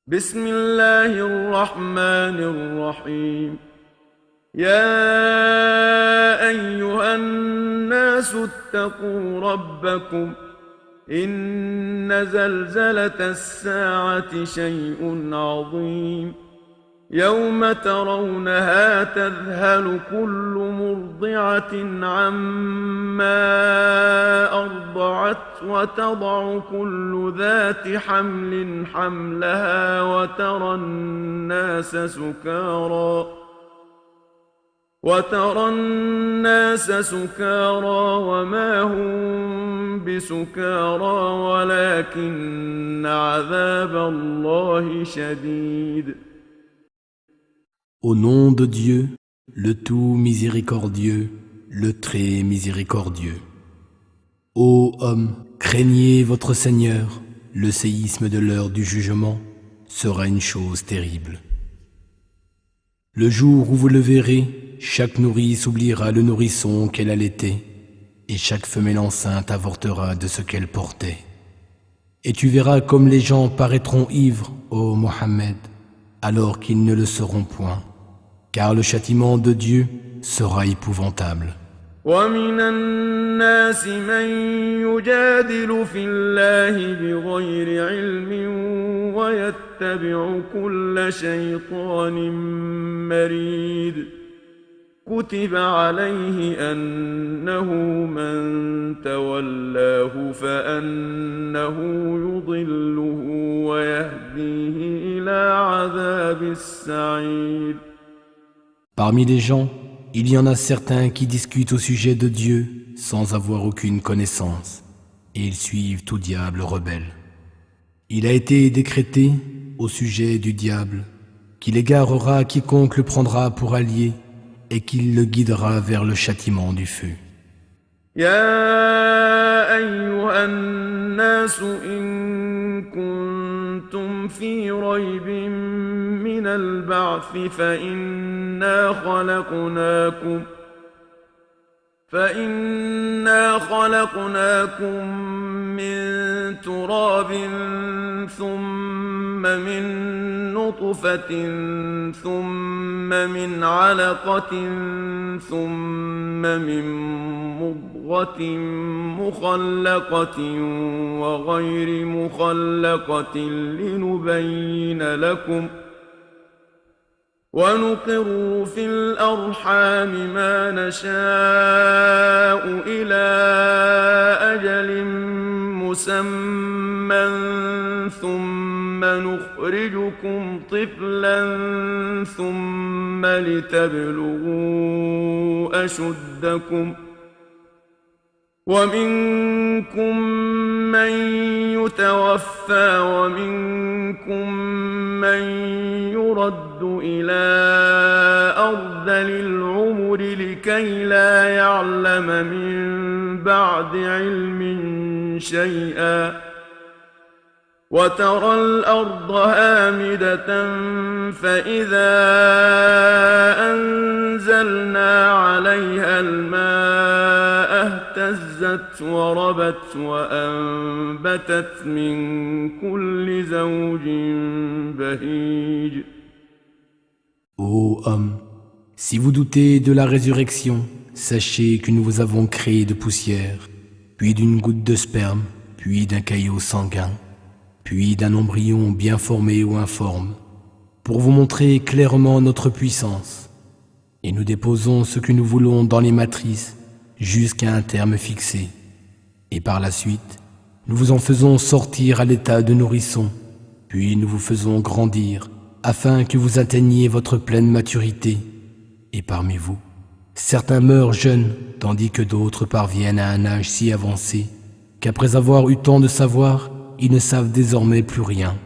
بسم الله الرحمن الرحيم. يا أيها الناس اتقوا ربكم إن زلزلة الساعة شيء عظيم. يوم ترونها تذهل كل مرضعة عما أرضعت وتضع كل ذات حمل حملها وترى الناس سكارى وما هم بسكارى ولكن عذاب الله شديد. Au nom de Dieu, le tout miséricordieux, le très miséricordieux. Ô hommes, craignez votre Seigneur, le séisme de l'heure du jugement sera une chose terrible. Le jour où vous le verrez, chaque nourrice oubliera le nourrisson qu'elle allaitait, et chaque femelle enceinte avortera de ce qu'elle portait. Et tu verras comme les gens paraîtront ivres, ô Mohammed, alors qu'ils ne le seront point, car le châtiment de Dieu sera épouvantable. ومن الناس من يجادل في الله بغير علم ويتبع كل شيطان مريد. كتب عليه أنه من تولاه فأنه يضله ويهديه إلى عذاب السعير. Parmi les gens, il y en a certains qui discutent au sujet de Dieu sans avoir aucune connaissance, et ils suivent tout diable rebelle. Il a été décrété au sujet du diable qu'il égarera quiconque le prendra pour allié et qu'il le guidera vers le châtiment du feu. يا أيها الناس إن كنتم في ريب من البعث فإنا خلقناكم من تراب ثم من نطفة ثم من علقة ثم من مضغة مخلقة وغير مخلقة لنبين لكم ونقر في الأرحام ما نشاء إلى أجل مسمى ثم نخرجكم طفلا ثم لتبلغوا أشدكم ومنكم من يتوفى ومنكم من يرد إلى أرذل العمر لكي لا يعلم من بعد علم شيئا وترى الأرض هامدة فإذا أنزلنا عليها الماء اهتزت وربت وأنبتت من كل زوج بهيج. Ô homme, si vous doutez de la résurrection, sachez que nous vous avons créé de poussière, puis d'une goutte de sperme, puis d'un caillot sanguin, puis d'un embryon bien formé ou informe, pour vous montrer clairement notre puissance. Et nous déposons ce que nous voulons dans les matrices jusqu'à un terme fixé. Et par la suite, nous vous en faisons sortir à l'état de nourrisson, puis nous vous faisons grandir afin que vous atteigniez votre pleine maturité. Et parmi vous, certains meurent jeunes, tandis que d'autres parviennent à un âge si avancé qu'après avoir eu tant de savoir, ils ne savent désormais plus rien.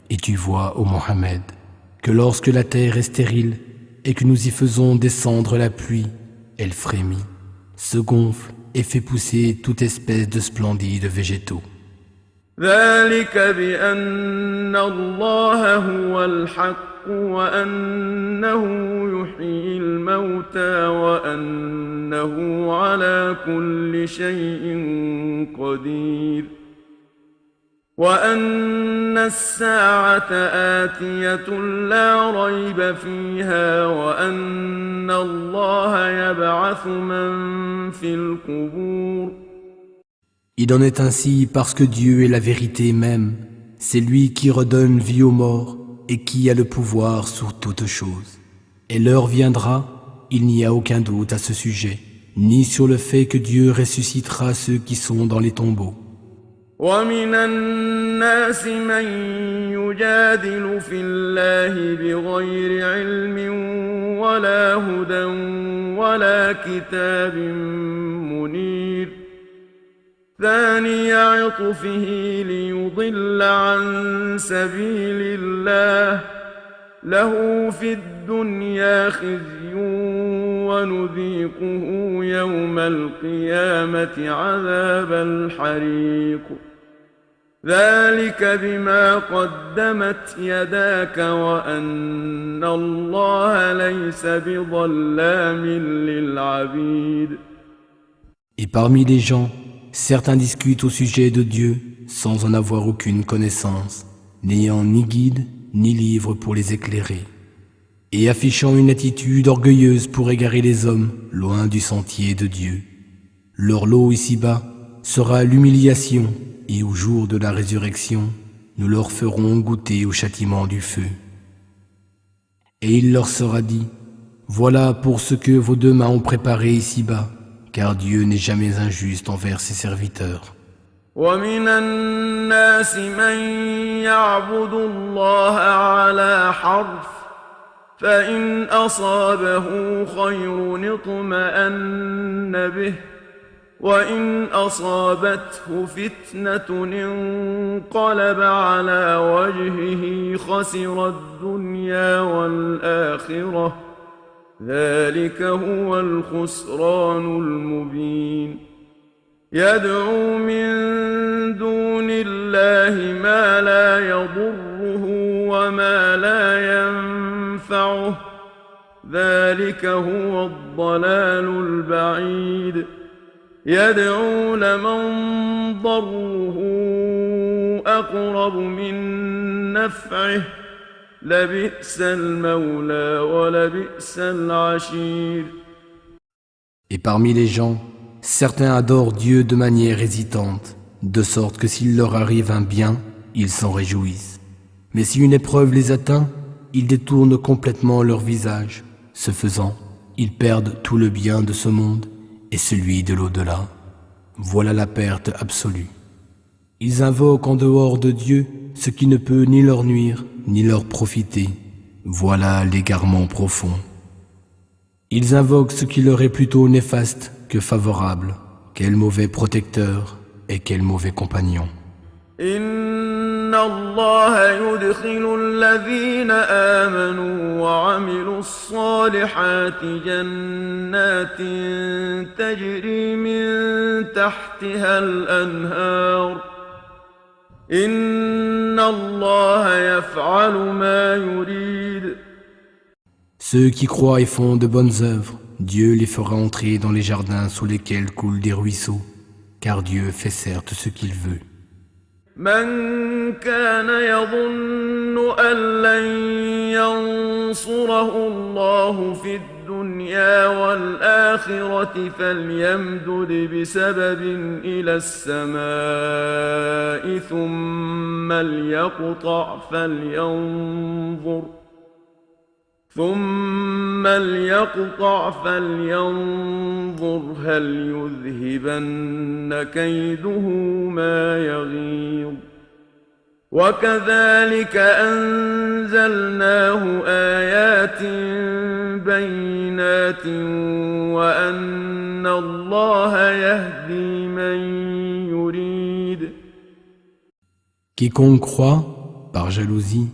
Et tu vois, ô Mohammed, que lorsque la terre est stérile et que nous y faisons descendre la pluie, elle frémit, se gonfle et fait pousser toute espèce de splendides végétaux. ذلك بأن الله هو الحق وأنه يحيي الموتى وأنه على كل شيء قدير. وأن الساعة آتية لا ريب فيها وأن الله يبعث من في القبور. Il en est ainsi parce que Dieu est la vérité même. C'est lui qui redonne vie aux morts et qui a le pouvoir sur toutes choses. Et l'heure viendra, il n'y a aucun doute à ce sujet, ni sur le fait que Dieu ressuscitera ceux qui sont dans les tombeaux. ومن الناس من يجادل في الله بغير علم ولا هدى ولا كتاب منير ثاني عطفه ليضل عن سبيل الله له في الدنيا خزي ونذيقه يوم القيامة عذاب الحريق ذلك بما قدمت يداك وأن الله ليس بظلام للعبيد. Et parmi les gens, certains discutent au sujet de Dieu sans en avoir aucune connaissance, n'ayant ni guide ni livre pour les éclairer, et affichant une attitude orgueilleuse pour égarer les hommes loin du sentier de Dieu. Leur lot ici-bas sera l'humiliation, et au jour de la résurrection, nous leur ferons goûter au châtiment du feu. Et il leur sera dit, voilà pour ce que vos deux mains ont préparé ici-bas, car Dieu n'est jamais injuste envers ses serviteurs. ومن الناس من يعبد الله على حرف فإن أصابه خير اطمأن به وإن أصابته فتنة انقلب على وجهه خسر الدنيا والآخرة ذلك هو الخسران المبين يدعو من دون الله ما لا يضره وما لا ينفعه ذلك هو الضلال البعيد يدعو لمن ضره أقرب من نفعه لبئس المولى ولبئس العشير. Et parmi les gens, certains adorent Dieu de manière hésitante, de sorte que s'il leur arrive un bien, ils s'en réjouissent. Mais si une épreuve les atteint, ils détournent complètement leur visage. Ce faisant, ils perdent tout le bien de ce monde et celui de l'au-delà. Voilà la perte absolue. Ils invoquent en dehors de Dieu ce qui ne peut ni leur nuire, ni leur profiter. Voilà l'égarement profond. Ils invoquent ce qui leur est plutôt néfaste que favorable. Quel mauvais protecteur et quel mauvais compagnon. Inna Allah yudkhilu alladhina amanu wa amilu as-salihati jannatin tajri min tahtiha al-anhar. Inna Allah yaf'alu ma yurid. Ceux qui croient et font de bonnes œuvres, Dieu les fera entrer dans les jardins sous lesquels coulent des ruisseaux, car Dieu fait certes ce qu'il veut. من كان يظن أن لن ينصره الله في الدنيا والآخرة فليمدد بسبب إلى السماء ثم ليقطع فلينظر هل يذهبن كيده ما يغيظ وكذلك أنزلناه آيات بينات وأن الله يهدي من يريد. Quiconque croit, par jalousie,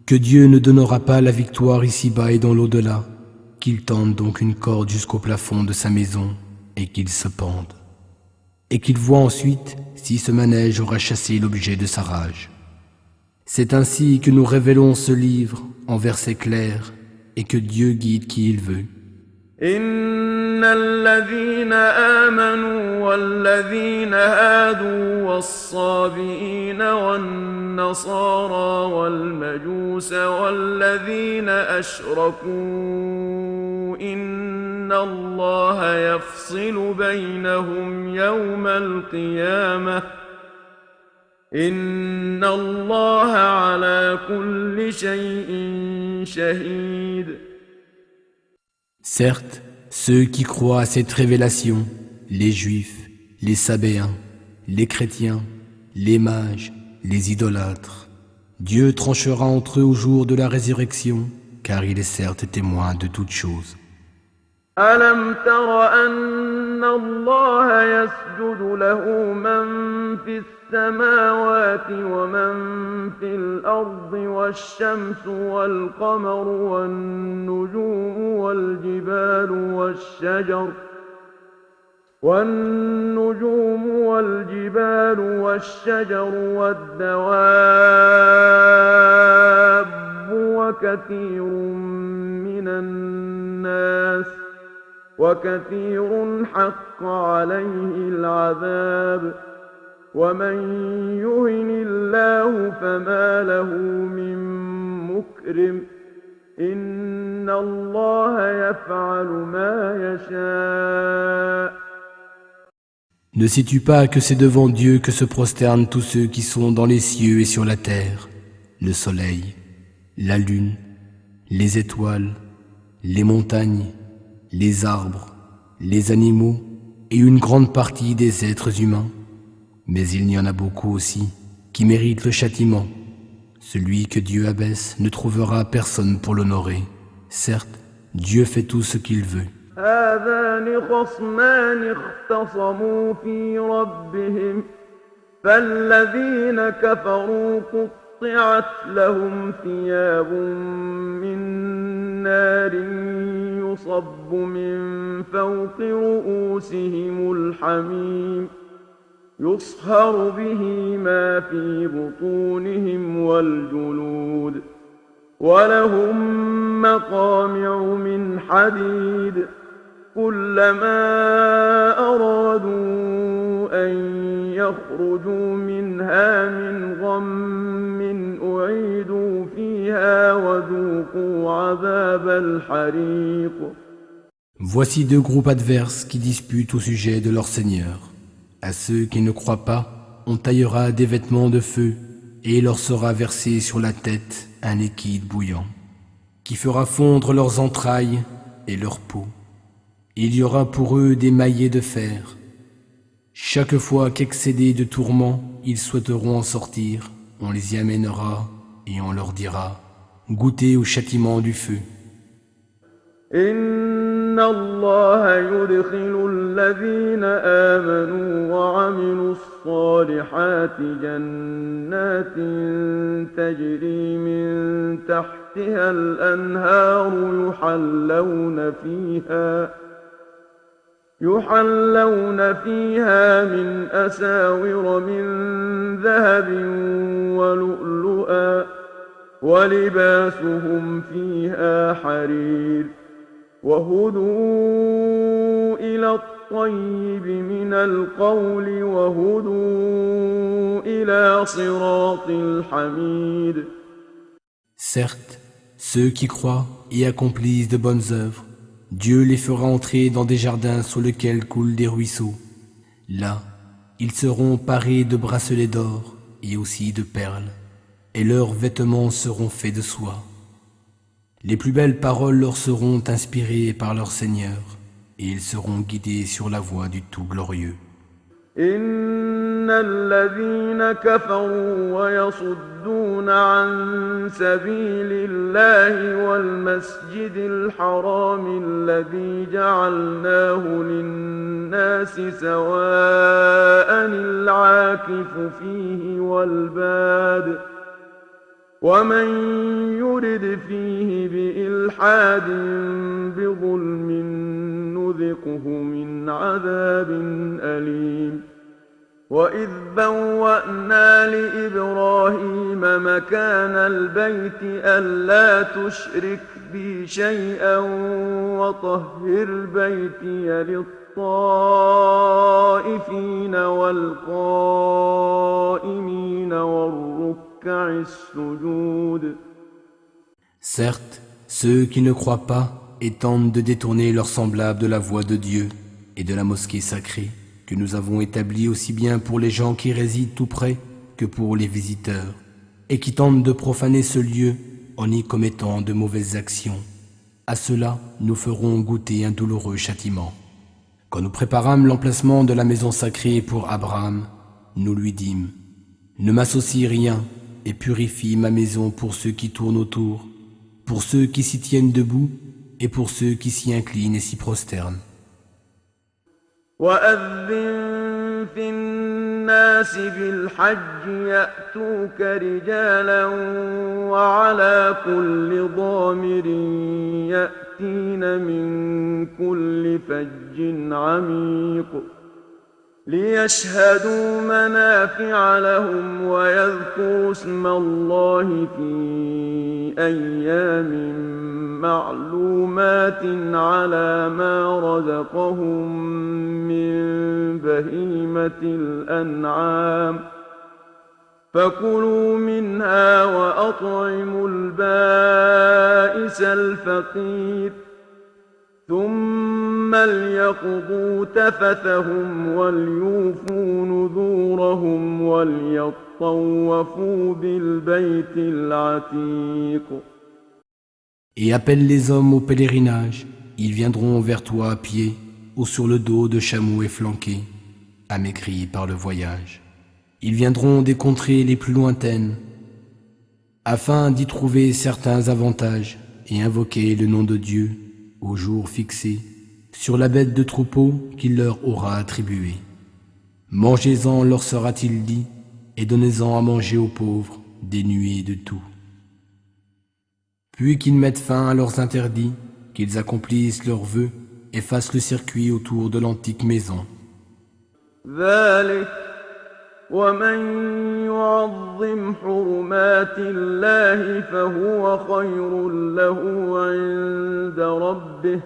que Dieu ne donnera pas la victoire ici-bas et dans l'au-delà, qu'il tende donc une corde jusqu'au plafond de sa maison et qu'il se pende, et qu'il voit ensuite si ce manège aura chassé l'objet de sa rage. C'est ainsi que nous révélons ce livre en versets clairs et que Dieu guide qui il veut. إن الذين آمنوا والذين هادوا والصابئين والنصارى والمجوس والذين أشركوا إن الله يفصل بينهم يوم القيامة إن الله على كل شيء شهيد. Certes, ceux qui croient à cette révélation, les Juifs, les Sabéens, les chrétiens, les mages, les idolâtres, Dieu tranchera entre eux au jour de la résurrection, car il est certes témoin de toutes choses. ألم تر أن الله يسجد له من في السماوات ومن في الأرض والشمس والقمر والنجوم والجبال والشجر والدواب وكثير حق عليه العذاب ومن يهن الله فما له من مكرم إن الله يفعل ما يشاء. Ne sais-tu pas que c'est devant Dieu que se prosternent tous ceux qui sont dans les cieux et sur la terre, le soleil, la lune, les étoiles, les montagnes, les arbres, les animaux et une grande partie des êtres humains. Mais il y en a beaucoup aussi qui méritent le châtiment. Celui que Dieu abaisse ne trouvera personne pour l'honorer. Certes, Dieu fait tout ce qu'il veut. هذان خصمان اختصموا في ربهم فالذين كفروا قطعت لهم ثياب من نار يصب من فوق رؤوسهم الحميم يصهر به ما في بطونهم والجلود ولهم مقامع من حديد كلما أرادوا أن يخرجوا منها من غم أعيدوا فيها وذوقوا عذاب الحريق. Voici deux groupes adverses qui disputent au sujet de leur Seigneur. À ceux qui ne croient pas, on taillera des vêtements de feu et il leur sera versé sur la tête un liquide bouillant qui fera fondre leurs entrailles et leur peau. Il y aura pour eux des maillets de fer. Chaque fois qu'excédés de tourments, ils souhaiteront en sortir, on les y amènera et on leur dira « Goûtez au châtiment du feu ». إن الله يدخل الذين آمنوا وعملوا الصالحات جنات تجري من تحتها الأنهار يحلون فيها من أساور من ذهب ولؤلؤا ولباسهم فيها حرير وهدوا إلى الطيب من القول وهدوا إلى صراط الحميد. Certes, ceux qui croient et accomplissent de bonnes œuvres, Dieu les fera entrer dans des jardins sous lesquels coulent des ruisseaux. Là, ils seront parés de bracelets d'or et aussi de perles, et leurs vêtements seront faits de soie. Les plus belles paroles leur seront inspirées par leur Seigneur, et ils seront guidés sur la voie du tout glorieux. إن الذين كفروا ويصدون عن سبيل الله والمسجد الحرام الذي جعلناه للناس سواء العاكف فيه والباد ومن يرد فيه بإلحاد بظلم نذقه من عذاب أليم وإذ بوأنا لإبراهيم مكان البيت ألا تشرك بي شيئا وطهر بيتي للطائفين والقائمين والركع السجود. Certes, ceux qui ne croient pas et tentent de détourner leurs semblables de la voie de Dieu et de la mosquée sacrée que nous avons établie aussi bien pour les gens qui résident tout près que pour les visiteurs et qui tentent de profaner ce lieu en y commettant de mauvaises actions. À cela, nous ferons goûter un douloureux châtiment. Quand nous préparâmes l'emplacement de la maison sacrée pour Abraham, nous lui dîmes « Ne m'associe rien et purifie ma maison pour ceux qui tournent autour, pour ceux qui s'y tiennent debout et pour ceux qui s'y inclinent et s'y prosternent. » وأذن في الناس بالحج يأتوك رجالا وعلى كل ضامر يأتين من كل فج عميق ليشهدوا منافع لهم ويذكروا اسم الله في أيام معلومات على ما رزقهم من بهيمة الأنعام فكلوا منها وأطعموا البائس الفقير ثم ليقضوا تفثهم وليوفوا نذورهم وليطوفوا بالبيت العتيق. Et appelle les hommes au pèlerinage, ils viendront vers toi à pied ou sur le dos de chameaux efflanqués, amaigris par le voyage. Ils viendront des contrées les plus lointaines, afin d'y trouver certains avantages et invoquer le nom de Dieu au jour fixé sur la bête de troupeau qu'il leur aura attribuée. Mangez-en, leur sera-t-il dit, et donnez-en à manger aux pauvres, dénués de tout. Puis qu'ils mettent fin à leurs interdits, qu'ils accomplissent leurs vœux et fassent le circuit autour de l'antique maison. ومن يعظم حرمات الله فهو خير له عند ربه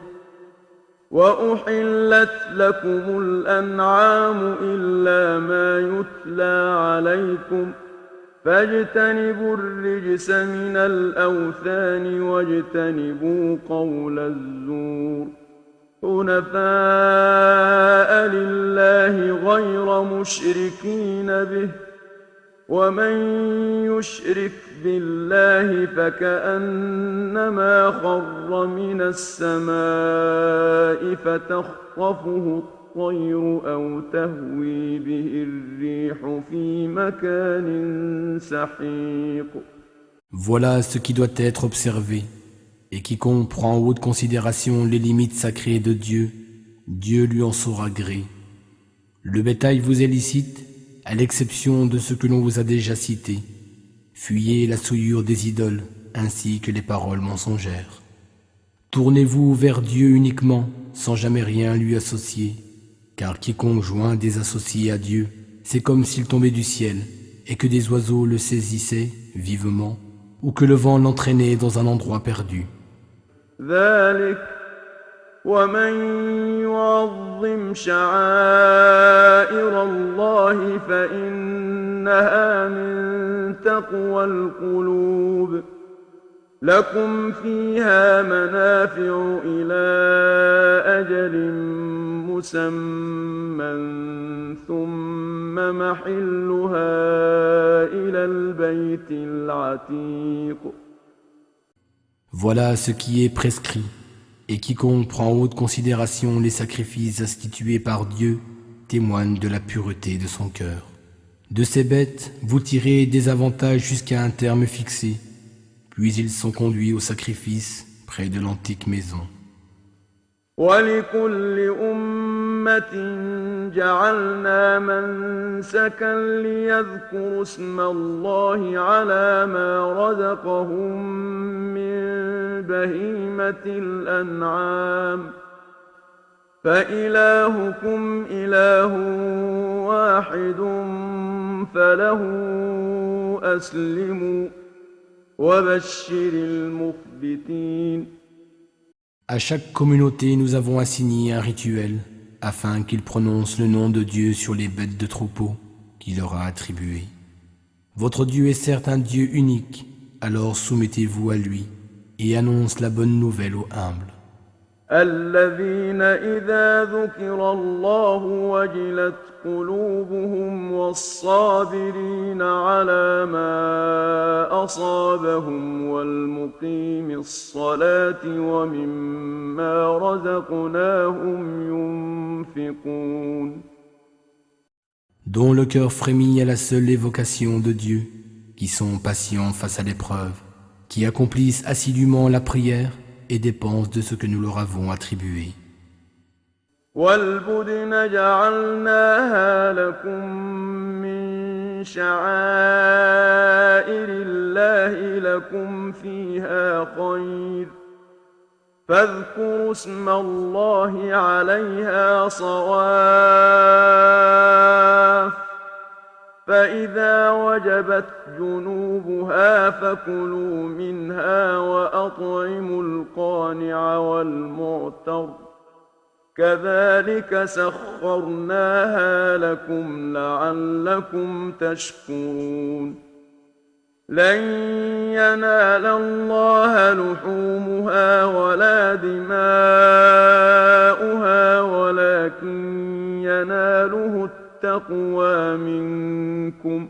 وأحلت لكم الأنعام إلا ما يتلى عليكم فاجتنبوا الرجس من الأوثان واجتنبوا قول الزور حنفاء لله غير مشركين به ومن يشرك بالله فكأنما خر من السماء فتخطفه الطير أو تهوي به الريح في مكان سحيق. Voilà ce qui doit être observé. Et quiconque prend en haute considération les limites sacrées de Dieu, Dieu lui en saura gré. Le bétail vous est licite, à l'exception de ce que l'on vous a déjà cité. Fuyez la souillure des idoles, ainsi que les paroles mensongères. Tournez-vous vers Dieu uniquement, sans jamais rien lui associer, car quiconque joint des associés à Dieu, c'est comme s'il tombait du ciel, et que des oiseaux le saisissaient vivement, ou que le vent l'entraînait dans un endroit perdu. ذلك ومن يعظم شعائر الله فإنها من تقوى القلوب لكم فيها منافع إلى أجل مسمى ثم محلها إلى البيت العتيق. Voilà ce qui est prescrit, et quiconque prend en haute considération les sacrifices institués par Dieu témoigne de la pureté de son cœur. De ces bêtes, vous tirez des avantages jusqu'à un terme fixé, puis ils sont conduits au sacrifice près de l'antique maison. ولكل أمة جعلنا منسكا ليذكروا اسم الله على ما رزقهم من بهيمة الأنعام فإلهكم إله واحد فله أسلموا وبشر المخبتين. À chaque communauté, nous avons assigné un rituel afin qu'ils prononcent le nom de Dieu sur les bêtes de troupeau qu'il leur a attribuées. Votre Dieu est certes un Dieu unique, alors soumettez-vous à lui et annonce la bonne nouvelle aux humbles. الذين إذا ذكر الله وجلت قلوبهم والصابرين على ما أصابهم والمقيم الصلاة ومما رزقناهم ينفقون. Dont le cœur frémit à la seule évocation de Dieu, qui sont patients face à l'épreuve, qui accomplissent assidûment la prière et dépensent de ce que nous leur avons attribué. والبدن جعلناها لكم من شعائر الله لكم فيها خير فاذكروا اسم الله عليها صواف فإذا وجبت جنوبها فكلوا منها وأطعموا القانع والمعتر كذلك سخرناها لكم لعلكم تشكرون. لن ينال الله لحومها ولا دماؤها ولكن يناله التقوى منكم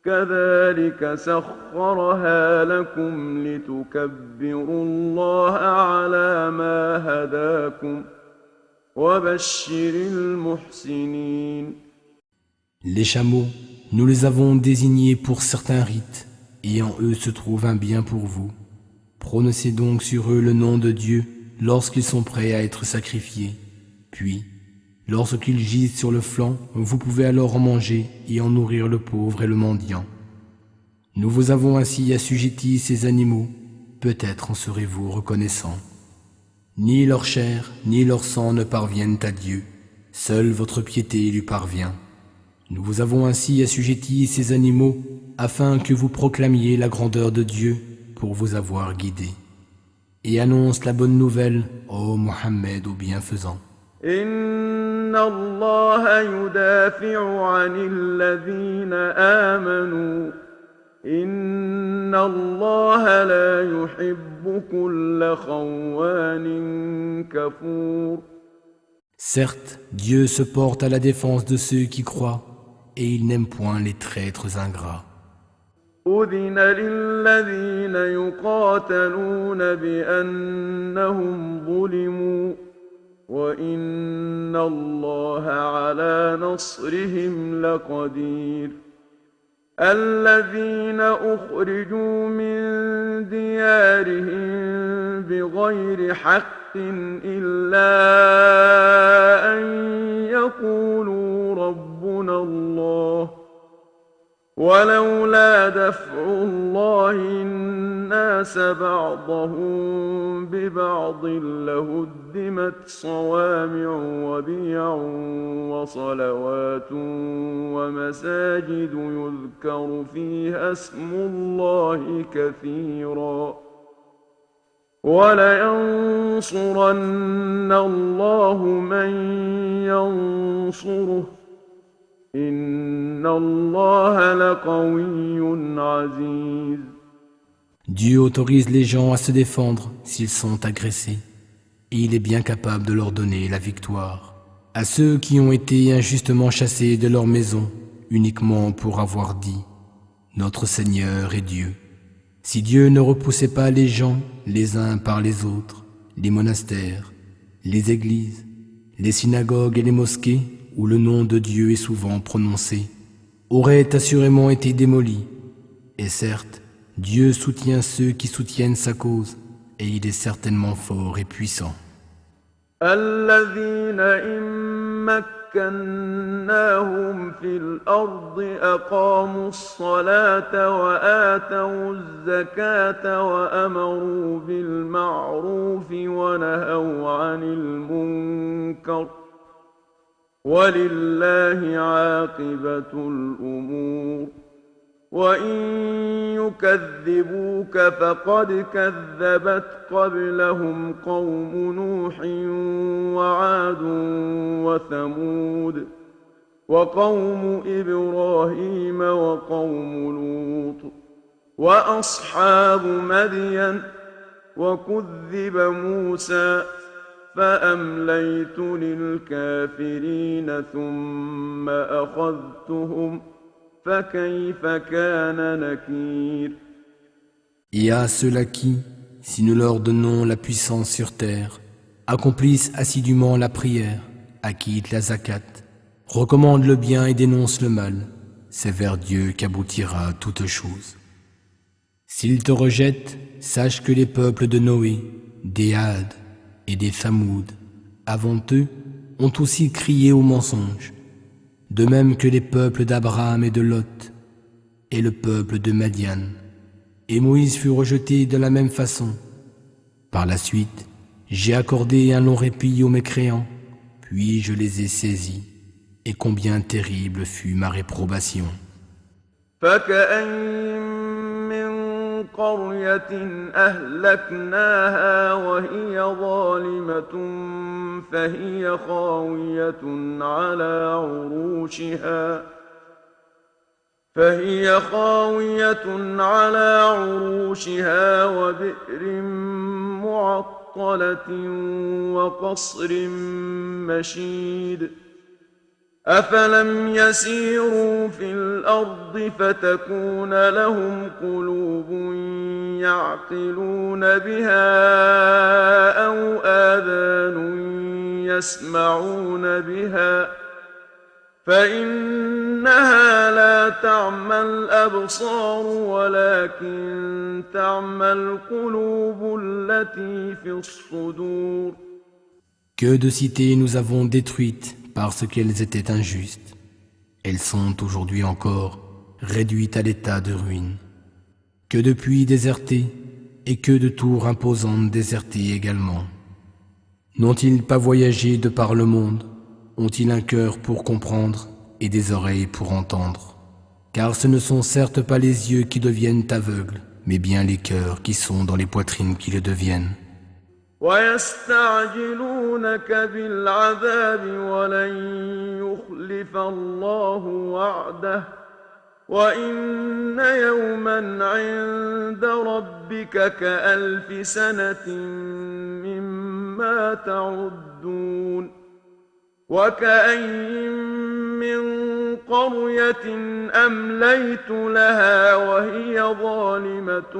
كذلك سخرها لكم لتكبروا الله على ما هداكم وبشر المحسنين. Les chameaux, nous les avons désignés pour certains rites, et en eux se trouve un bien pour vous. Prononcez donc sur eux le nom de Dieu lorsqu'ils sont prêts à être sacrifiés. Puis, lorsqu'ils gisent sur le flanc, vous pouvez alors en manger et en nourrir le pauvre et le mendiant. Nous vous avons ainsi assujettis ces animaux, peut-être en serez-vous reconnaissants. Ni leur chair, ni leur sang ne parviennent à Dieu, seule votre piété lui parvient. Nous vous avons ainsi assujettis ces animaux afin que vous proclamiez la grandeur de Dieu pour vous avoir guidé. Et annonce la bonne nouvelle, ô Mohammed, au bienfaisant. إن الله يدافع عن الذين آمنوا إن الله لا يحب كل خوان كفور. Certes, Dieu se porte à la défense de ceux qui croient, et il n'aime point les traîtres ingrats. أذن للذين يقاتلون بأنهم ظلموا وإن الله على نصرهم لقدير. الذين أخرجوا من ديارهم بغير حق إلا أن يقولوا ربنا الله ولولا دفع الله الناس بعضهم ببعض لهدمت صوامع وبيع وصلوات ومساجد يذكر فيها اسم الله كثيرا ولينصرن الله من ينصره إن الله لقوي عزيز. Dieu autorise les gens à se défendre s'ils sont agressés, et il est bien capable de leur donner la victoire. À ceux qui ont été injustement chassés de leur maison, uniquement pour avoir dit « Notre Seigneur est Dieu ». Si Dieu ne repoussait pas les gens les uns par les autres, les monastères, les églises, les synagogues et les mosquées, où le nom de Dieu est souvent prononcé, auraient assurément été démolis. Et certes, Dieu soutient ceux qui soutiennent sa cause, et il est certainement fort et puissant. الذين إن مكناهم في الأرض أقاموا الصلاة وآتوا الزكاة وأمروا بالمعروف ونهوا عن المنكر ولله عاقبة الأمور وإن يكذبوك فقد كذبت قبلهم قوم نوح وعاد وثمود وقوم إبراهيم وقوم لوط وأصحاب مدين وكذب موسى فأمليت للكافرين ثم أخذتهم فكيف كان نكير. Et à ceux-là qui, si nous leur donnons la puissance sur terre, accomplissent assidûment la prière, acquittent la zakat, recommandent le bien et dénoncent le mal, c'est vers Dieu qu'aboutira toute chose. S'ils te rejettent, sache que les peuples de Noé, des Had et des Thamoud, avant eux, ont aussi crié au mensonge, de même que les peuples d'Abraham et de Lot, et le peuple de Madian. Et Moïse fut rejeté de la même façon. Par la suite, j'ai accordé un long répit aux mécréants, puis je les ai saisis, et combien terrible fut ma réprobation. قرية أهلكناها وهي ظالمة فهي خاوية على عروشها وبئر معطلة وقصر مشيد أفلم يسيروا في الأرض فتكون لهم قلوب يعقلون بها أو آذان يسمعون بها فإنها لا تعمى الأبصار ولكن تعمى القلوب التي في الصدور. Que de cités nous avons détruites parce qu'elles étaient injustes. Elles sont aujourd'hui encore réduites à l'état de ruines. Que de puits désertés et que de tours imposantes désertées également. N'ont-ils pas voyagé de par le monde? Ont-ils un cœur pour comprendre et des oreilles pour entendre? Car ce ne sont certes pas les yeux qui deviennent aveugles, mais bien les cœurs qui sont dans les poitrines qui le deviennent. ويستعجلونك بالعذاب ولن يخلف الله وعده وإن يوما عند ربك كألف سنة مما تعدون وكأين من قرية أمليت لها وهي ظالمة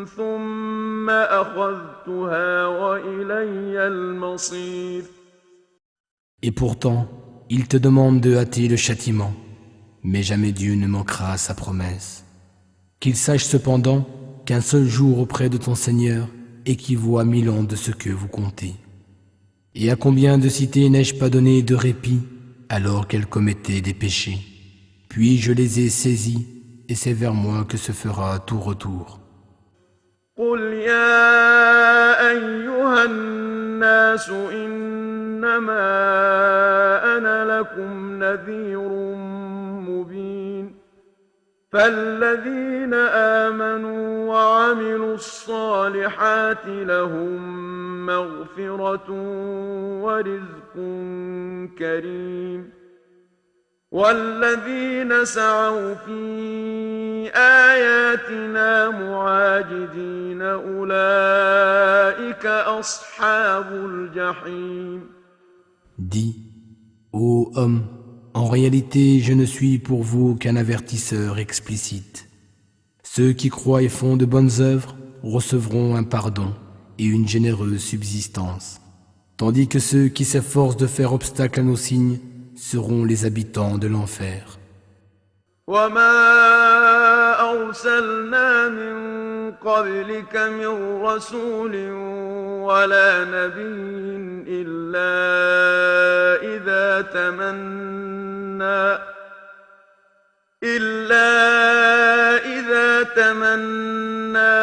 ثم أخذتها وإلي المصير. Et pourtant, il te demande de hâter le châtiment, mais jamais Dieu ne manquera à sa promesse. Qu'il sache cependant qu'un seul jour auprès de ton Seigneur équivaut à 1000 ans de ce que vous comptez. Et à combien de cités n'ai-je pas donné de répit alors qu'elles commettaient des péchés? Puis je les ai saisies, et c'est vers moi que se fera tout retour. قل يا أيها الناس إنما أنا لكم نذير مبين فالذين آمنوا وعملوا الصالحات لهم مغفرة ورزق كريم والذين سعوا في آياتنا معاجدين أولئك أصحاب الجحيم. Dis, ô homme, en réalité je ne suis pour vous qu'un avertisseur explicite. Ceux qui croient et font de bonnes œuvres recevront un pardon et une généreuse subsistance, tandis que ceux qui s'efforcent de faire obstacle à nos signes seront les habitants de l'enfer. وما أرسلنا من قبلك من رسول ولا نبي إلا إذا إذا تمنى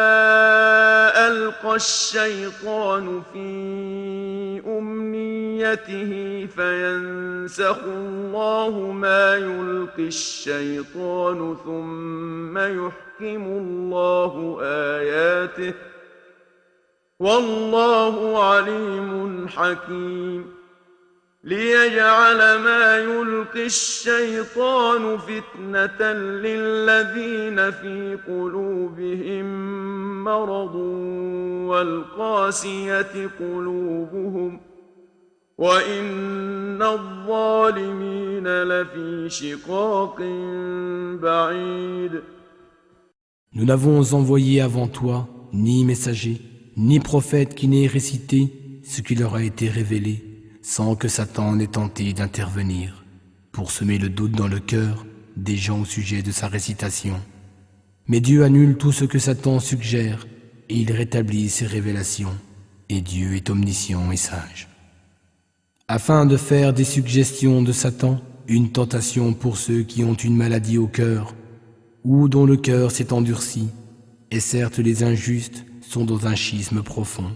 ألقى الشيطان في أمنيته فينسخ الله ما يلقي الشيطان ثم يحكم الله آياته والله عليم حكيم ليجعل ما يلقي الشيطان فتنة للذين في قلوبهم مرض والقاسية قلوبهم وإن الظالمين لفي شقاق بعيد. Nous n'avons envoyé avant toi ni messager, ni prophète qui n'ait récité ce qui leur a été révélé, sans que Satan n'ait tenté d'intervenir, pour semer le doute dans le cœur des gens au sujet de sa récitation. Mais Dieu annule tout ce que Satan suggère, et il rétablit ses révélations, et Dieu est omniscient et sage. Afin de faire des suggestions de Satan une tentation pour ceux qui ont une maladie au cœur, ou dont le cœur s'est endurci, et certes les injustes sont dans un schisme profond.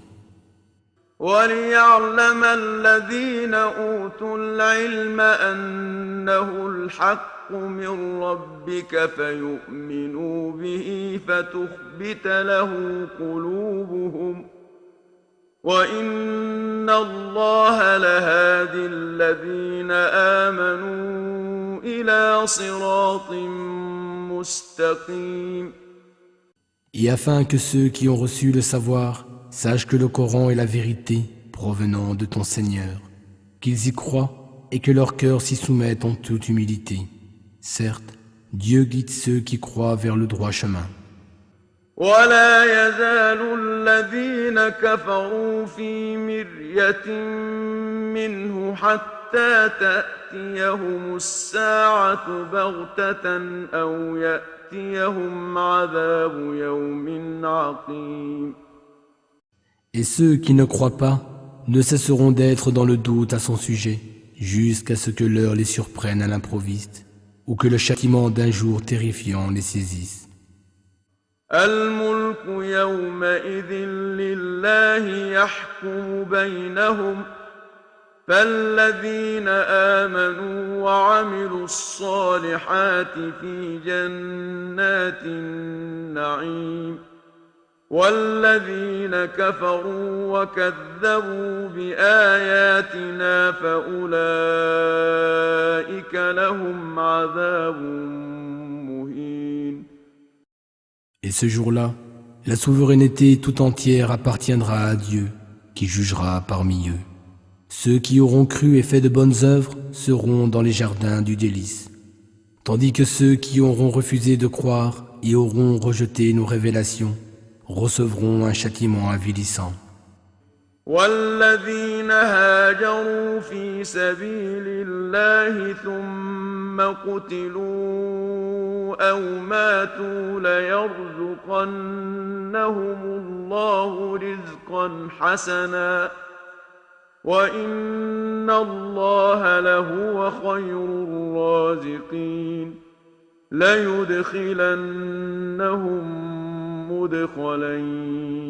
وليعلم الذين أوتوا العلم أنه الحق من ربك فيؤمنوا به فتخبت له قلوبهم وإن الله لهادي الذين آمنوا إلى صراط مستقيم. Et afin que ceux qui ont reçu le savoir sachent que le Coran est la vérité provenant de ton Seigneur, qu'ils y croient et que leur cœur s'y soumette en toute humilité. Certes, Dieu guide ceux qui croient vers le droit chemin. ولا يزال الذين كفروا في مرية منه حتى تأتيهم الساعة بغتة أو يأتيهم عذاب يوم عقيم. Et ceux qui ne croient pas ne cesseront d'être dans le doute à son sujet, jusqu'à ce que l'heure les surprenne à l'improviste, ou que le châtiment d'un jour terrifiant les saisisse. الملك يومئذ لله يحكم بينهم فالذين آمنوا وعملوا الصالحات في جنات النعيم والذين كفروا وكذبوا بآياتنا فأولئك لهم عذاب مهين. Et ce jour-là, la souveraineté tout entière appartiendra à Dieu, qui jugera parmi eux. Ceux qui auront cru et fait de bonnes œuvres seront dans les jardins du délice, tandis que ceux qui auront refusé de croire et auront rejeté nos révélations recevront un châtiment avilissant. والذين هاجروا في سبيل الله ثم قتلوا أو ماتوا ليرزقنهم الله رزقا حسنا وإن الله لهو خير الرازقين ليدخلنهم مدخلا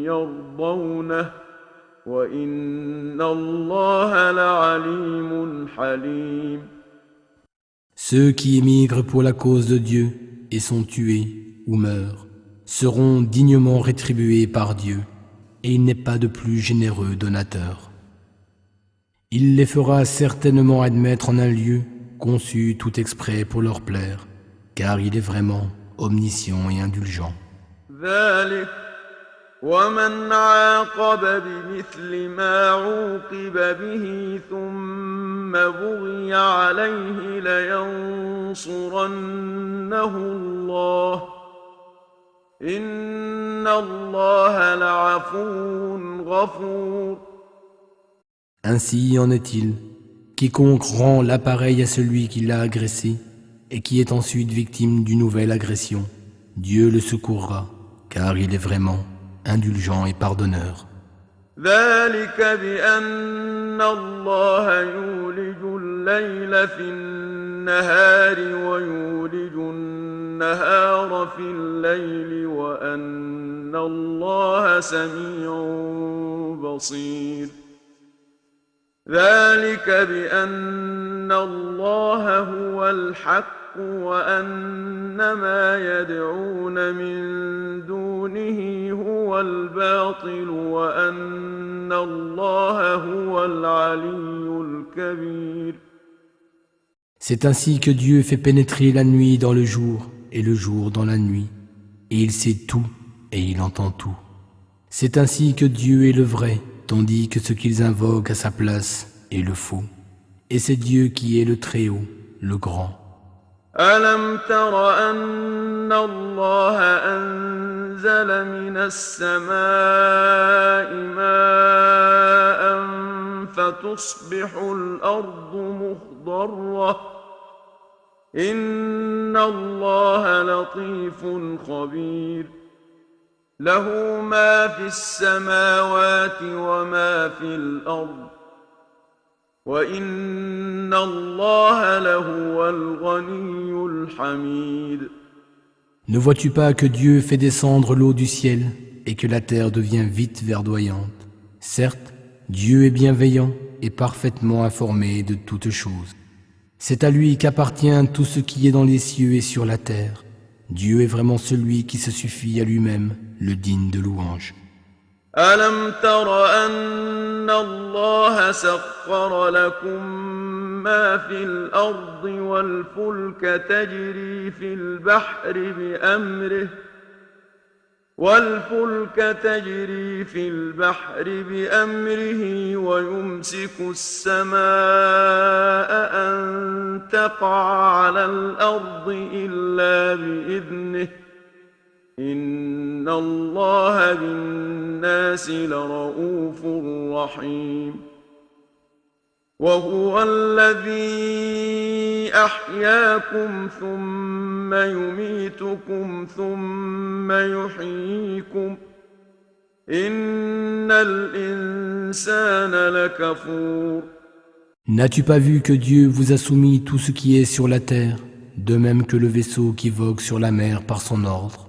يرضونه وَإِنَّ اللَّهَ لَعَلِيمٌ حَلِيمٌ. Ceux qui émigrent pour la cause de Dieu et sont tués ou meurent seront dignement rétribués par Dieu, et il n'est pas de plus généreux donateur. Il les fera certainement admettre en un lieu conçu tout exprès pour leur plaire, car il est vraiment omniscient et indulgent. ومن عاقب بمثل ما عوقب به ثم بغي عليه لينصرنه الله إن الله لعفو غفور. Ainsi en est-il, quiconque rend l'appareil à celui qui l'a agressé et qui est ensuite victime d'une nouvelle agression, Dieu le secourra, car il est vraiment indulgent et pardonneur. ذلك بأن الله يولج الليل في النهار ويولج النهار في الليل وأن الله سميع بصير ذلك بأن الله هو الحق وأن ما يدعون من دونه هو الباطل وأن الله هو العلي الكبير. C'est ainsi que Dieu fait pénétrer la nuit dans le jour et le jour dans la nuit, et il sait tout et il entend tout. C'est ainsi que Dieu est le vrai, tandis que ce qu'ils invoquent à sa place est le faux. Et c'est Dieu qui est le Très-Haut, le Grand. ألم تر أن الله أنزل من السماء ماء فتصبح الأرض مخضرة إن الله لطيف خبير له ما في السماوات وما في الأرض وَإِنَّ اللَّهَ لَهُوَ الْغَنِيُّ الْحَمِيدُ. Ne vois-tu pas que Dieu fait descendre l'eau du ciel et que la terre devient vite verdoyante? Certes, Dieu est bienveillant et parfaitement informé de toutes choses. C'est à lui qu'appartient tout ce qui est dans les cieux et sur la terre. Dieu est vraiment celui qui se suffit à lui-même, le digne de louange. ألم تر أن الله سخر لكم ما في الأرض والفلك تجري في البحر بأمره ويمسك السماء أن تقع على الأرض إلا بإذنه إن الله بالناس لرؤوف رحيم وهو الذي أحياكم ثم يميتكم ثم يحييكم إن الإنسان لكفور. N'as-tu pas vu que Dieu vous a soumis tout ce qui est sur la terre, de même que le vaisseau qui vogue sur la mer par son ordre?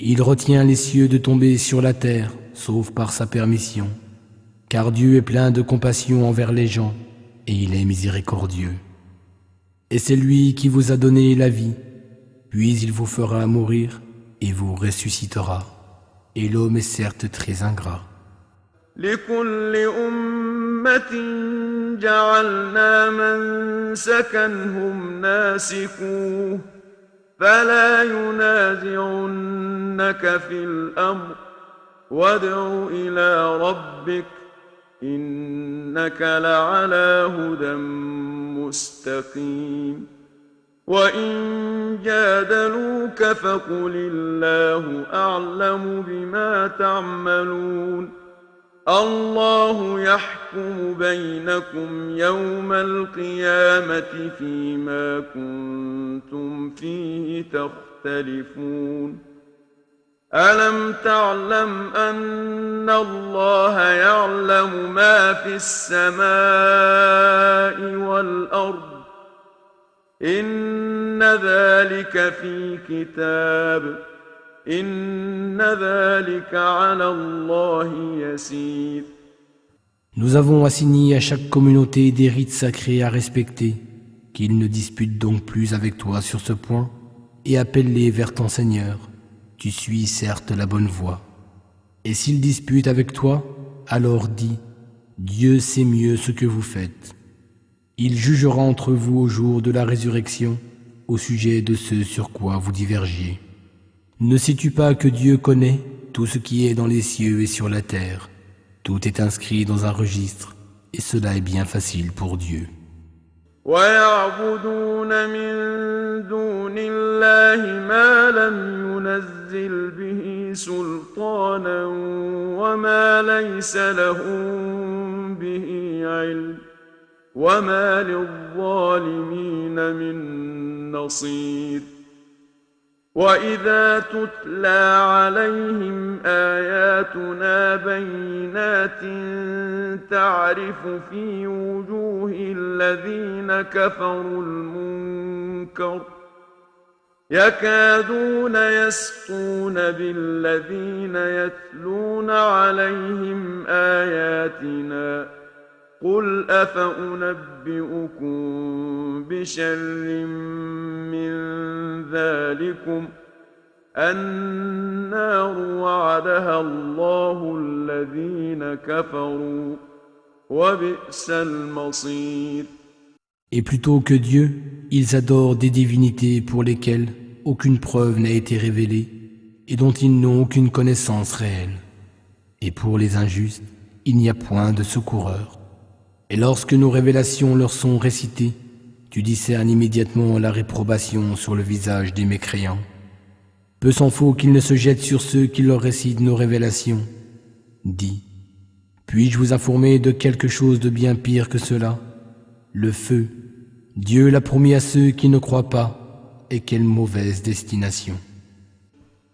Il retient les cieux de tomber sur la terre, sauf par sa permission, car Dieu est plein de compassion envers les gens, et il est miséricordieux. Et c'est lui qui vous a donné la vie, puis il vous fera mourir et vous ressuscitera. Et l'homme est certes très ingrat. لكل أمة جعلنا منسكا هم ناسكوه فلا ينازعنك في الأمر وادع إلى ربك إنك لعلى هدى مستقيم وإن جادلوك فقل الله أعلم بما تعملون الله يحكم بينكم يوم القيامة فيما كنتم فيه تختلفون ألم تعلم أن الله يعلم ما في السماء والأرض إن ذلك في كتاب إن ذلك على الله يسير. Nous avons assigné à chaque communauté des rites sacrés à respecter, qu'ils ne disputent donc plus avec toi sur ce point, et appelle-les vers ton Seigneur. Tu suis certes la bonne voie. Et s'ils disputent avec toi, alors dis, Dieu sait mieux ce que vous faites. Il jugera entre vous au jour de la résurrection, au sujet de ce sur quoi vous divergiez. Ne sais-tu pas que Dieu connaît tout ce qui est dans les cieux et sur la terre? Tout est inscrit dans un registre, et cela est bien facile pour Dieu. وَيَعْبُدُونَ مِن دُونِ اللَّهِ مَا لَمْ يُنَزِّلْ بِهِ سُلْطَانًا وَمَا لَيْسَ لَهُم بِهِ عِلْمٌ وَمَا لِلظَّالِمِينَ مِن نَّصِيرٍ وَإِذَا تُتْلَى عَلَيْهِمْ آيَاتُ آياتنا بينات تعرف في وجوه الذين كفروا المنكر يكادون يسقون بالذين يتلون عليهم آياتنا قل أفأنبئكم بشر من ذلكم النار وعدها الله الذين كفروا وبئس المصير. Et plutôt que Dieu, ils adorent des divinités pour lesquelles aucune preuve n'a été révélée et dont ils n'ont aucune connaissance réelle. Et pour les injustes, il n'y a point de secoureur. Et lorsque nos révélations leur sont récitées, tu discernes immédiatement la réprobation sur le visage des mécréants. Peu s'en faut qu'ils ne se jettent sur ceux qui leur récitent nos révélations. Dis, puis-je vous informer de quelque chose de bien pire que cela? Le feu, Dieu l'a promis à ceux qui ne croient pas, et quelle mauvaise destination.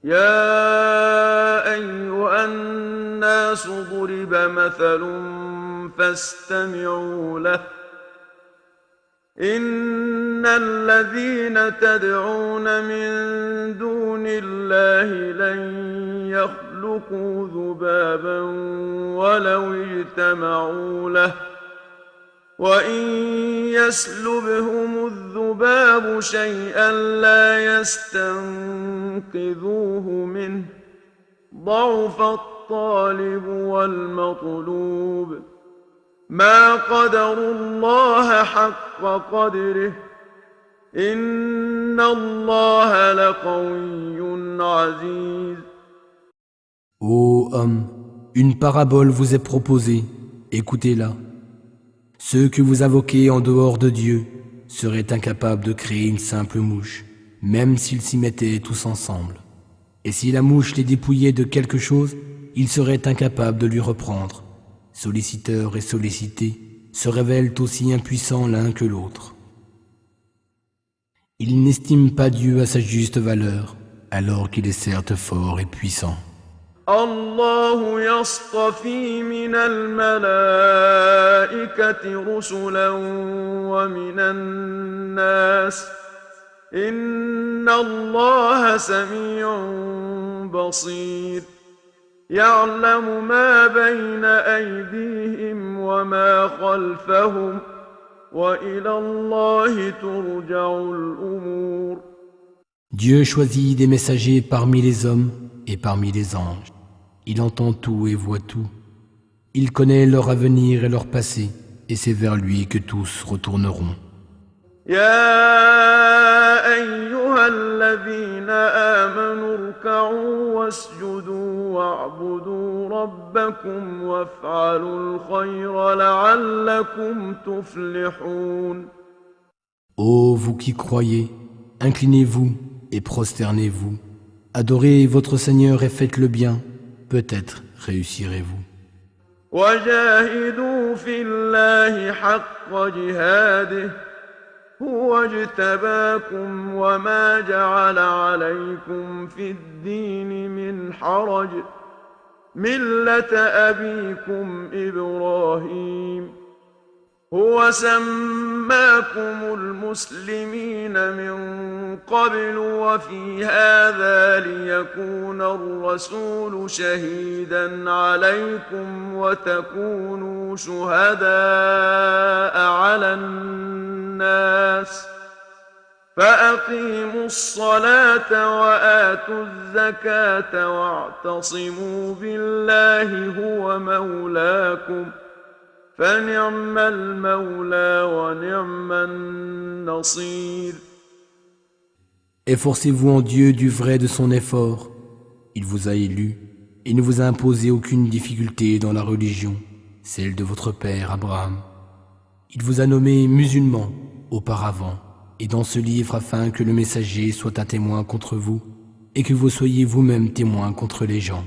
يا أيها الناس ضرب مثل فاستمعوا له إن الذين تدعون من دون الله لن يخلقوا ذبابا ولو اجتمعوا له وإن يسلبهم الذباب شيئا لا يستنقذوه منه ضعف الطالب والمطلوب ما قدروا الله حق قدره إن الله لقوي عزيز. Ô homme, une parabole vous est proposée, écoutez-la. Ceux que vous invoquez en dehors de Dieu seraient incapables de créer une simple mouche, même s'ils s'y mettaient tous ensemble. Et si la mouche les dépouillait de quelque chose, ils seraient incapables de lui reprendre. Solliciteurs et sollicités se révèlent aussi impuissants l'un que l'autre. Ils n'estiment pas Dieu à sa juste valeur, alors qu'il est certes fort et puissant. الله يصطفي من الملائكة رسلا ومن الناس إن الله سميع بصير يعلم ما بين أيديهم وما خلفهم وإلى الله ترجع الأمور. Dieu choisit des messagers parmi les hommes et parmi les anges. Il entend tout et voit tout. Il connaît leur avenir et leur passé, et c'est vers lui que tous retourneront. يا أيها الذين آمنوا اركعوا واسجدوا واعبدوا ربكم وافعلوا الخير لعلكم تفلحون. Ô vous qui croyez, inclinez-vous et prosternez-vous. Adorez votre Seigneur et faites le bien, peut-être réussirez-vous. وجاهدوا في الله حق جهاده هو اجتباكم وما جعل عليكم في الدين من حرج ملة أبيكم إبراهيم هو سماكم المسلمين من قبل وفي هذا ليكون الرسول شهيدا عليكم وتكونوا شهداء على الناس فأقيموا الصلاة وآتوا الزكاة واعتصموا بالله هو مولاكم فنعم المولى ونعم النصير. Efforcez-vous en Dieu du vrai de son effort. Il vous a élu et ne vous a imposé aucune difficulté dans la religion, celle de votre père Abraham. Il vous a nommé musulman auparavant et dans ce livre afin que le messager soit un témoin contre vous et que vous soyez vous-même témoin contre les gens.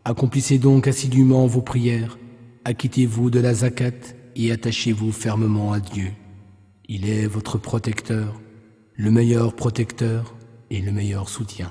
Accomplissez donc assidûment vos prières, acquittez-vous de la zakat et attachez-vous fermement à Dieu. Il est votre protecteur, le meilleur protecteur et le meilleur soutien.